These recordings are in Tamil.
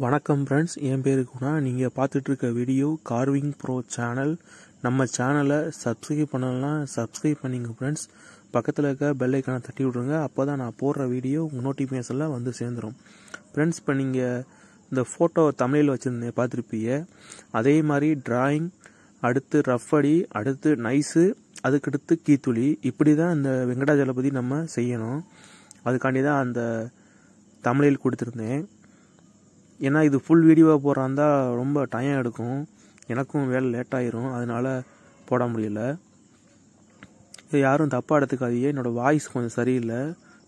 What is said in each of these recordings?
வணக்கம் ஃப்ரெண்ட்ஸ், என் பேரு குணா. நீங்கள் பார்த்துட்டு இருக்க வீடியோ கார்விங் ப்ரோ சேனல். நம்ம சேனலை சப்ஸ்கிரைப் பண்ணலாம், சப்ஸ்கிரைப் பண்ணிங்க ஃப்ரெண்ட்ஸ். பக்கத்தில் இருக்க பெல் ஐக்கானை தட்டி விட்ருங்க. அப்போ தான் நான் போடுற வீடியோ உங்கள் நோட்டிஃபிகேஷனில் வந்து சேர்ந்துடும் ஃப்ரெண்ட்ஸ். இப்போ நீங்கள் இந்த ஃபோட்டோ தமிழில் வச்சுருந்தேன் பார்த்துருப்பீங்க. அதே மாதிரி டிராயிங், அடுத்து ரஃப் அடி, அடுத்து நைஸு, அதுக்கடுத்து கீத்துளி, இப்படி தான் இந்த வெங்கடாஜலபதி நம்ம செய்யணும். அதுக்காண்டி தான் அந்த தமிழில் கொடுத்துருந்தேன். ஏன்னா இது ஃபுல் வீடியோவாக போடுறாந்தா ரொம்ப டைம் எடுக்கும், எனக்கும் வேலை லேட்டாயிரும், அதனால் போட முடியல. இது யாரும் தப்பாக எடுத்துக்காதீங்க, என்னோடய வாய்ஸ் கொஞ்சம் சரியில்லை,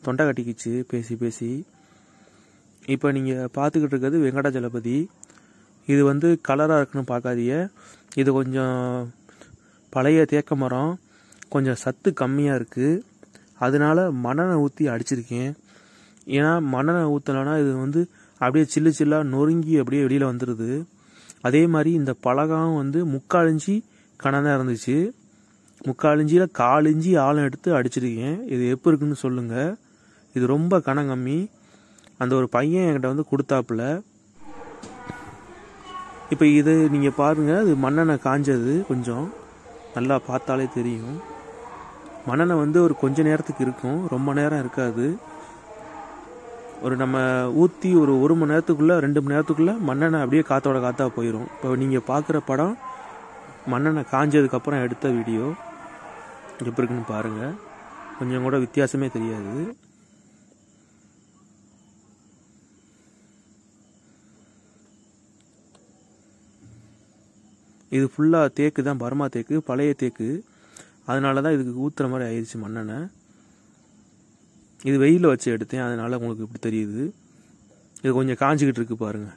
தொண்டை கட்டிக்கிச்சு பேசி பேசி. இப்போ நீங்கள் பார்த்துக்கிட்டு இருக்கிறது வெங்கடாஜலபதி. இது வந்து கலராக இருக்குன்னு பார்க்காதீங்க, இது கொஞ்சம் பழைய தேக்க மரம், கொஞ்சம் சத்து கம்மியாக இருக்குது, அதனால மண்ணெண்ணெய் ஊற்றி அடிச்சிருக்கேன். ஏன்னா மண்ணெண்ணெய் ஊற்றலைன்னா இது வந்து அப்படியே சில்லு சில்லாக நொறுங்கி அப்படியே வெளியில் வந்துடுது. அதே மாதிரி இந்த பலகம் வந்து 3/4 இன்ச்சு கனம் தான் இருந்துச்சு, 3/4 இன்ச்சில் 1/4 இன்ச்சு ஆழம் எடுத்து அடிச்சிருக்கேன். இது எப்படி இருக்குன்னு சொல்லுங்கள். இது ரொம்ப கனம் கம்மி. அந்த ஒரு பையன் என்கிட்ட வந்து கொடுத்தாப்புல. இப்போ இது நீங்கள் பாருங்கள், இது மண்ணெண்ணெய் காஞ்சது, கொஞ்சம் நல்லா பார்த்தாலே தெரியும். மண்ணெண்ணெய் வந்து ஒரு கொஞ்ச நேரத்துக்கு இருக்கும், ரொம்ப நேரம் இருக்காது. ஒரு நம்ம ஊற்றி ஒரு மணி நேரத்துக்குள்ளே 2 மணி நேரத்துக்குள்ளே மண்ணெண்ணெய் அப்படியே காற்றோட காற்றா போயிடும். இப்போ நீங்கள் பார்க்குற படம் மண்ணெண்ணெய் காஞ்சதுக்கப்புறம் எடுத்த வீடியோ. எப்படி இருக்குன்னு பாருங்கள், கொஞ்சம் கூட வித்தியாசமே தெரியாது. இது ஃபுல்லாக தேக்கு தான், பர்மா தேக்கு, பழைய தேக்கு, அதனால தான் இதுக்கு ஊற்றுற மாதிரி ஆயிடுச்சு மண்ணெண்ணெய். இது வெயிலில் வச்சு எடுத்தேன், அதனால் உங்களுக்கு இப்படி தெரியுது. இது கொஞ்சம் காஞ்சிக்கிட்டு இருக்கு பாருங்கள்,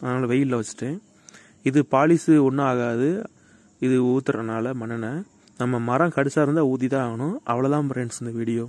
அதனால் வெயிலில் வச்சுட்டேன். இது பாலிஸு ஒன்றும் ஆகாது, இது ஊற்றுறதுனால மண்ணெண்ணெய். நம்ம மரம் கடிசாக இருந்தால் ஊற்றி தான் ஆகணும். அவ்வளோதான் ஃப்ரெண்ட்ஸ் இந்த வீடியோ.